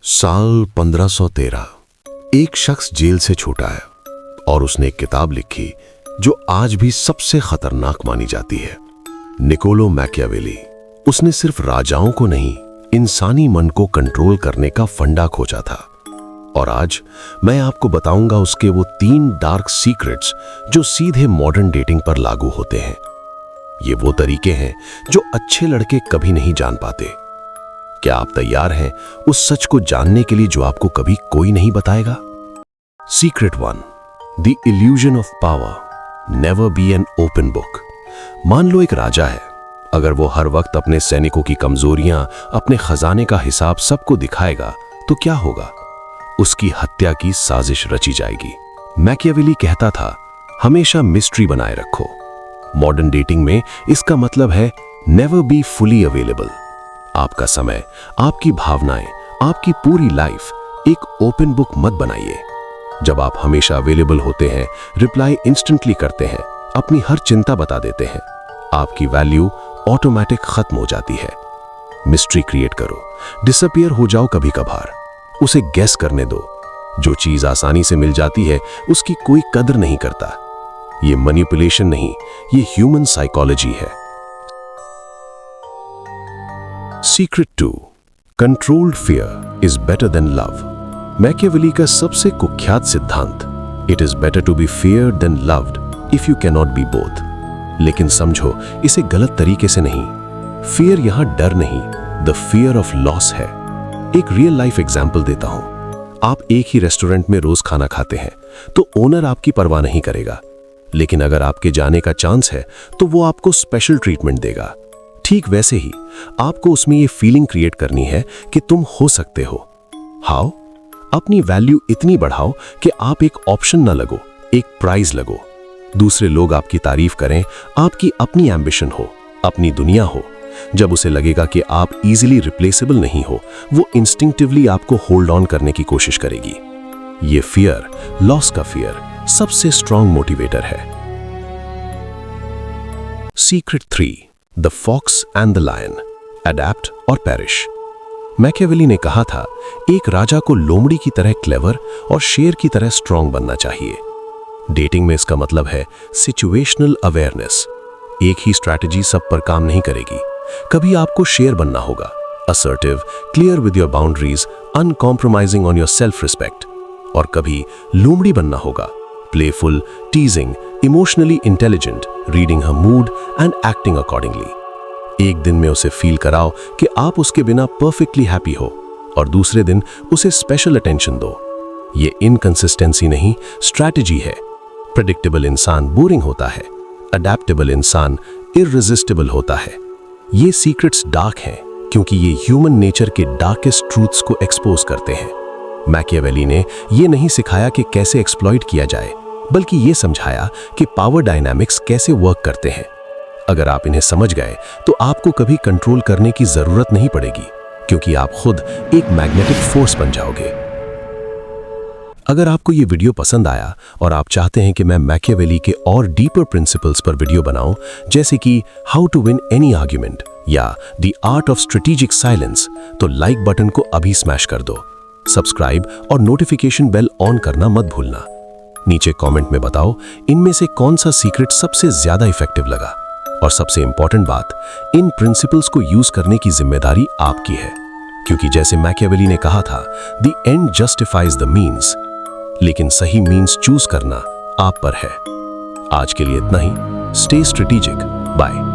साल 1513 एक शख्स जेल से छूटा है और उसने एक किताब लिखी जो आज भी सबसे खतरनाक मानी जाती है। Niccolo Machiavelli. उसने सिर्फ राजाओं को नहीं, इंसानी मन को कंट्रोल करने का फंडा खोजा था। और आज मैं आपको बताऊंगा उसके वो 3 डार्क सीक्रेट्स जो सीधे मॉडर्न डेटिंग पर लागू होते हैं। ये वो तरीके हैं जो अच्छे लड़के कभी नहीं जान पाते। क्या आप तैयार हैं उस सच को जानने के लिए जो आपको कभी कोई नहीं बताएगा? Secret 1, the illusion of power, never be an open book. मान लो एक राजा है, अगर वो हर वक्त अपने सैनिकों की कमजोरियां, अपने खजाने का हिसाब सबको दिखाएगा तो क्या होगा? उसकी हत्या की साजिश रची जाएगी। मैकियावेली कहता था, हमेशा मिस्ट्री बनाए रखो। मॉडर्न डेटिंग में इसका मतलब है नेवर बी फुली अवेलेबल। आपका समय, आपकी भावनाएं, आपकी पूरी लाइफ एक ओपन बुक मत बनाइए। जब आप हमेशा अवेलेबल होते हैं, रिप्लाई इंस्टेंटली करते हैं, अपनी हर चिंता बता देते हैं, आपकी वैल्यू ऑटोमेटिक खत्म हो जाती है। मिस्ट्री क्रिएट करो, डिसअपियर हो जाओ कभी कभार, उसे गेस करने दो। जो चीज आसानी से मिल जाती है उसकी कोई कदर नहीं करता। ये मैनिपुलेशन नहीं, ये ह्यूमन साइकोलॉजी है। Secret 2, controlled fear is better than love. Machiavelli का सबसे कुख्यात सिद्धांत, it is better to be feared than loved if you can not be both. लेकिन समझो, इसे गलत तरीके से नहीं। फियर यहां डर नहीं, द फियर ऑफ लॉस है। एक रियल लाइफ एग्जाम्पल देता हूं। आप एक ही रेस्टोरेंट में रोज खाना खाते हैं तो ओनर आपकी परवाह नहीं करेगा, लेकिन अगर आपके जाने का चांस है तो वो आपको स्पेशल ट्रीटमेंट देगा। ठीक वैसे ही आपको उसमें ये फीलिंग क्रिएट करनी है कि तुम हो सकते हो। हाउ? अपनी वैल्यू इतनी बढ़ाओ कि आप एक ऑप्शन ना लगो, एक प्राइज लगो। दूसरे लोग आपकी तारीफ करें, आपकी अपनी एम्बिशन हो, अपनी दुनिया हो। जब उसे लगेगा कि आप इजीली रिप्लेसेबल नहीं हो, वो इंस्टिंक्टिवली आपको होल्ड ऑन करने की कोशिश करेगी। ये फियर, लॉस का फियर, सबसे स्ट्रॉन्ग मोटिवेटर है। Secret 3, the fox and the lion, adapt और पेरिश। मैकियावेली ने कहा था, एक राजा को लोमड़ी की तरह क्लेवर और शेर की तरह स्ट्रॉन्ग बनना चाहिए। डेटिंग में इसका मतलब है सिचुएशनल अवेयरनेस। एक ही स्ट्रैटेजी सब पर काम नहीं करेगी। कभी आपको शेर बनना होगा, assertive, clear with your boundaries, uncompromising on your self respect. और कभी लोमड़ी बनना होगा, playful, टीजिंग, emotionally intelligent, reading her mood and acting accordingly. एक दिन में उसे फील कराओ कि आप उसके बिना परफेक्टली हैप्पी हो, और दूसरे दिन उसे स्पेशल अटेंशन दो। ये इनकंसिस्टेंसी नहीं, स्ट्रैटेजी है। प्रेडिक्टेबल इंसान बोरिंग होता है, अडैप्टेबल इंसान इररेजिस्टिबल होता है। ये सीक्रेट्स डार्क हैं क्योंकि ये ह्यूमन नेचर के डार्केस्ट ट्रूथ्स को एक्सपोज करते हैं। मैकियावेली ने ये नहीं सिखाया कि कैसे एक्सप्लॉइट किया जाए, बल्कि ये समझाया कि पावर डायनामिक्स कैसे वर्क करते हैं। अगर आप इन्हें समझ गए तो आपको कभी कंट्रोल करने की जरूरत नहीं पड़ेगी, क्योंकि आप खुद एक मैग्नेटिक फोर्स बन जाओगे। अगर आपको ये वीडियो पसंद आया और आप चाहते हैं कि मैं मैकियावेली के और डीपर प्रिंसिपल्स पर वीडियो बनाऊं, जैसे कि how to win any argument या the art of strategic silence, तो लाइक बटन को अभी स्मैश कर दो। सब्सक्राइब और नोटिफिकेशन बेल ऑन करना मत भूलना। नीचे कमेंट में बताओ इनमें से कौन सा सीक्रेट सबसे ज्यादा इफेक्टिव लगा। और सबसे इंपॉर्टेंट बात, इन प्रिंसिपल्स को यूज करने की जिम्मेदारी आपकी है, क्योंकि जैसे मैकियावेली ने कहा था, the end justifies the means, लेकिन सही मीन्स चूज करना आप पर है। आज के लिए इतना ही। Stay strategic. बाय।